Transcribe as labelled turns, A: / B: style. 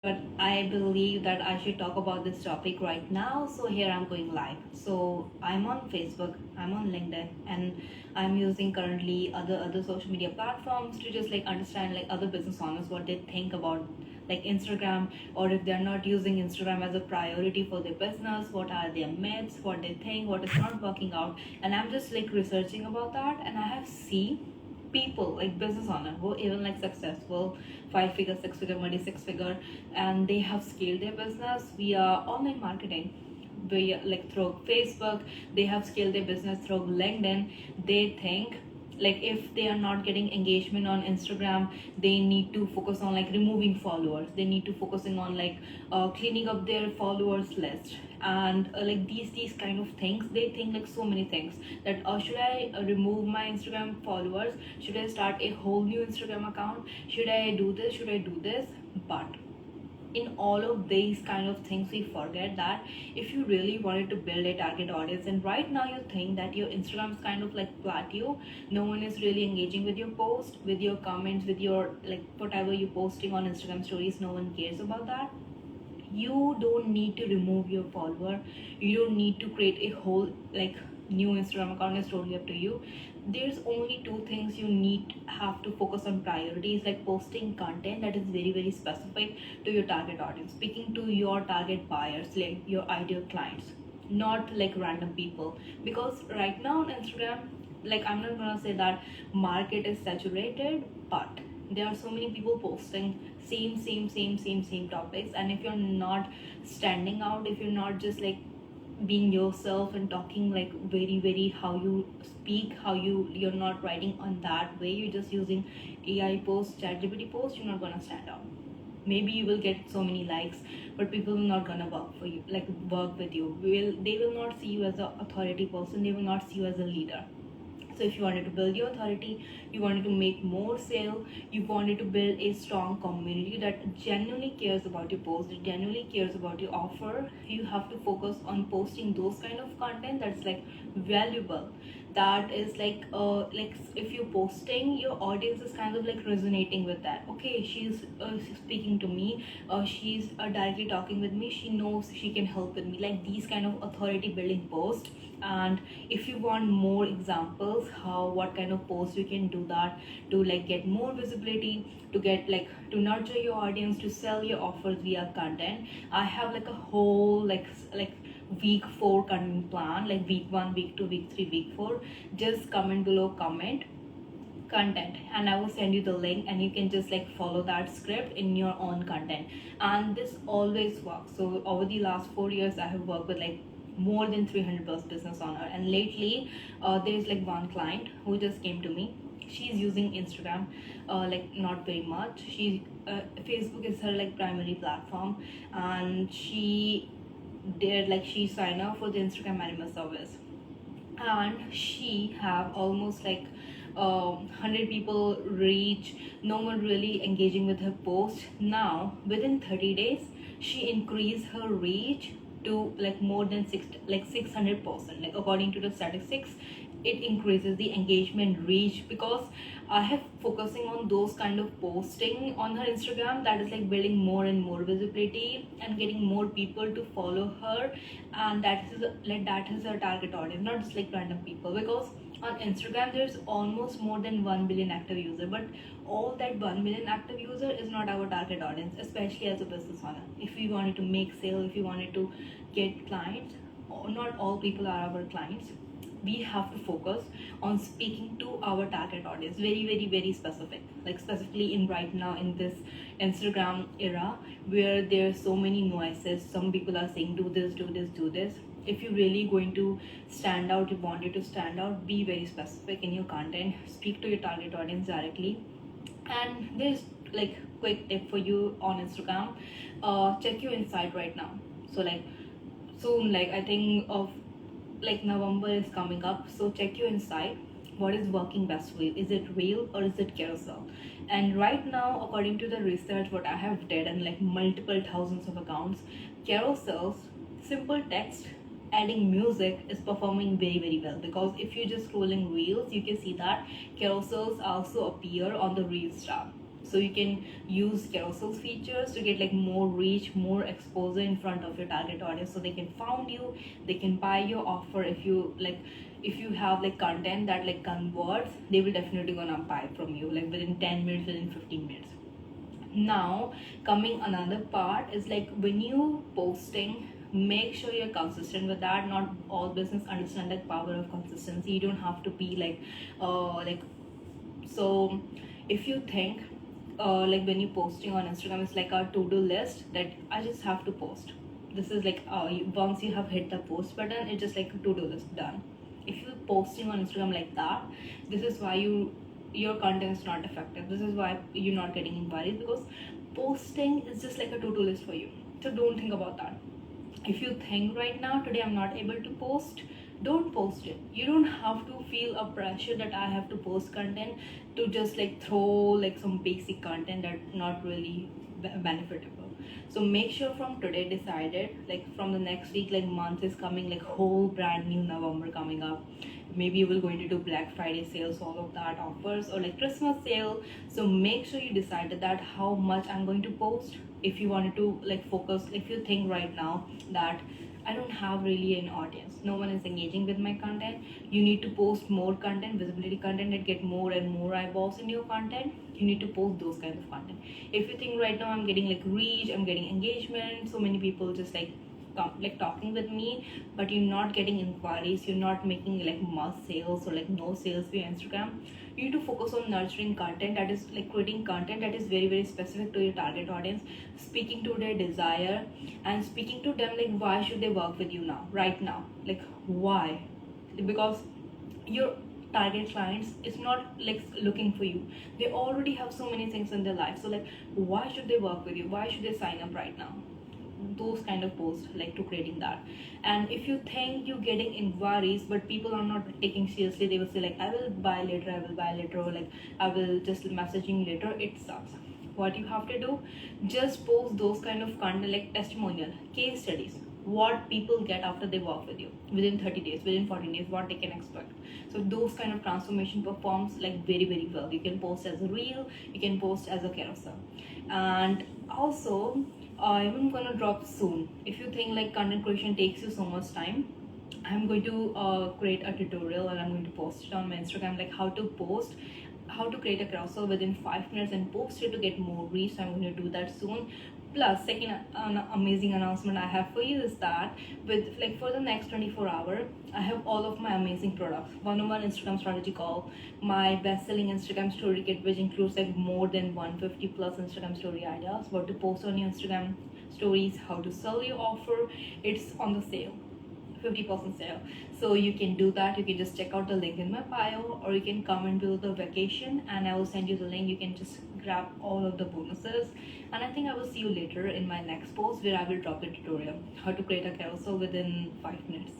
A: but I believe that I should talk about this topic right now. So here I'm going live. So I'm on Facebook, I'm on LinkedIn, and I'm using currently other social media platforms to just like understand like other business owners what they think about like Instagram, or if they're not using Instagram as a priority for their business, what are their myths, what they think, what is not working out. And I'm just like researching about that, and I have seen people like business owner who even like successful 5 figure, 6 figure, multi 6 figure, and they have scaled their business via online marketing, via like through Facebook. They have scaled their business through LinkedIn. They think like if they are not getting engagement on Instagram, they need to focus on like removing followers, they need to focusing on like cleaning up their followers list, and like these kind of things. They think like so many things that should I remove my Instagram followers, should I start a whole new Instagram account, should I do this, should I do this. But in all of these kind of things, we forget that if you really wanted to build a target audience, and right now you think that your Instagram is kind of like plateau, no one is really engaging with your post, with your comments, with your like whatever you're posting on Instagram stories, no one cares about that. You don't need to remove your follower, you don't need to create a whole like new Instagram account. Is totally up to you. There's only two things you need have to focus on priorities, like posting content that is very very specific to your target audience, speaking to your target buyers, like your ideal clients, not like random people. Because right now on Instagram, like I'm not gonna say that market is saturated, but there are so many people posting same topics, and if you're not standing out, if you're not just like being yourself and talking like very very how you speak, how you're not writing on that way, you're just using AI post, chat GPT post, you're not gonna stand out. Maybe you will get so many likes, but people will not gonna work for you, like work with you. They will not see you as an authority person, they will not see you as a leader. So if you wanted to build your authority, you wanted to make more sale, you wanted to build a strong community that genuinely cares about your post, that genuinely cares about your offer, you have to focus on posting those kind of content that's like valuable. That is like if you're posting, your audience is kind of like resonating with that. Okay, she's speaking to me, she's directly talking with me, she knows she can help with me, like these kind of authority building posts. And if you want more examples how what kind of posts you can do that to like get more visibility, to get like to nurture your audience, to sell your offers via content, I have like a whole like week 4 content plan, like week 1, week 2, week 3, week 4. Just comment below, comment content, and I will send you the link, and you can just like follow that script in your own content. And this always works. So over the last 4 years, I have worked with like more than 300 plus business owner, and lately there's like one client who just came to me. She's using Instagram like not very much. Facebook is her like primary platform, and she signed up for the Instagram anima service, and she have almost like 100 people reach, no one really engaging with her post. Now within 30 days, she increased her reach to like more than 600%, like according to the statistics. It increases the engagement reach because I have focusing on those kind of posting on her Instagram, that is like building more and more visibility and getting more people to follow her. And that is her target audience, not just like random people. Because on Instagram there's almost more than 1 billion active user, but all that 1 million active user is not our target audience, especially as a business owner. If we wanted to make sale, if we wanted to get clients, not all people are our clients. We have to focus on speaking to our target audience, very very very specific, like specifically in right now in this Instagram era, where there's so many noises. Some people are saying do this, do this, do this. If you're really going to stand out, you wanted to stand out, be very specific in your content, speak to your target audience directly. And there's like quick tip for you on Instagram. Check your insight right now. So like soon, like I think of like November is coming up, so check your insight. What is working best for you? Is it real or is it carousel? And right now, according to the research what I have did and like multiple thousands of accounts, carousels, simple text, adding music is performing very very well. Because if you're just scrolling reels, you can see that carousels also appear on the reels tab. So you can use carousel features to get like more reach, more exposure in front of your target audience, so they can found you, they can buy your offer. If you like, if you have like content that like converts, they will definitely gonna buy from you like within 10 minutes, within 15 minutes. Now coming another part is like when you posting, make sure you're consistent with that. Not all business understand the power of consistency. You don't have to be like so if you think like when you're posting on Instagram, it's like a to-do list that I just have to post. This is like once you have hit the post button, it's just like a to-do list done. If you're posting on Instagram like that, this is why your content is not effective. This is why you're not getting inquiries, because posting is just like a to-do list for you. So don't think about that. If you think right now, today I'm not able to post, don't post it. You don't have to feel a pressure that I have to post content, to just like throw like some basic content that not really benefitable. So make sure from today decided, like from the next week, like month is coming, like whole brand new November coming up. Maybe you will going to do Black Friday sales, all of that offers, or like Christmas sale. So make sure you decided that how much I'm going to post. If you wanted to like focus, if you think right now that I don't have really an audience, no one is engaging with my content, you need to post more content, visibility content that get more and more eyeballs in your content. You need to post those kind of content. If you think right now I'm getting like reach, I'm getting engagement, so many people just like talking with me, but you're not getting inquiries, you're not making like mass sales or like no sales via Instagram, you need to focus on nurturing content, that is like creating content that is very very specific to your target audience, speaking to their desire, and speaking to them like why should they work with you now, right now, like why. Because your target clients is not like looking for you, they already have so many things in their life, so like why should they work with you, why should they sign up right now. Those kind of posts like to creating that. And if you think you're getting inquiries but people are not taking seriously, they will say like I will buy later, I will buy later, or like I will just messaging later, it sucks. What you have to do, just post those kind of content like testimonial, case studies, what people get after they work with you within 30 days, within 14 days, what they can expect. So those kind of transformation performs like very very well. You can post as a reel, you can post as a carousel. And also I'm gonna drop soon. If you think like content creation takes you so much time, I'm going to create a tutorial and I'm going to post it on my Instagram, like how to post, how to create a carousel within 5 minutes and post it to get more reach. So I'm going to do that soon. Plus, second amazing announcement I have for you is that with like for the next 24 hours, I have all of my amazing products. One-on-one Instagram strategy call, my best-selling Instagram story kit, which includes like more than 150 plus Instagram story ideas, what to post on your Instagram stories, how to sell your offer. It's on the sale, 50% sale. So you can do that. You can just check out the link in my bio, or you can comment below the vacation and I will send you the link. You can just grab all of the bonuses. And I think I will see you later in my next post, where I will drop the tutorial how to create a carousel within 5 minutes.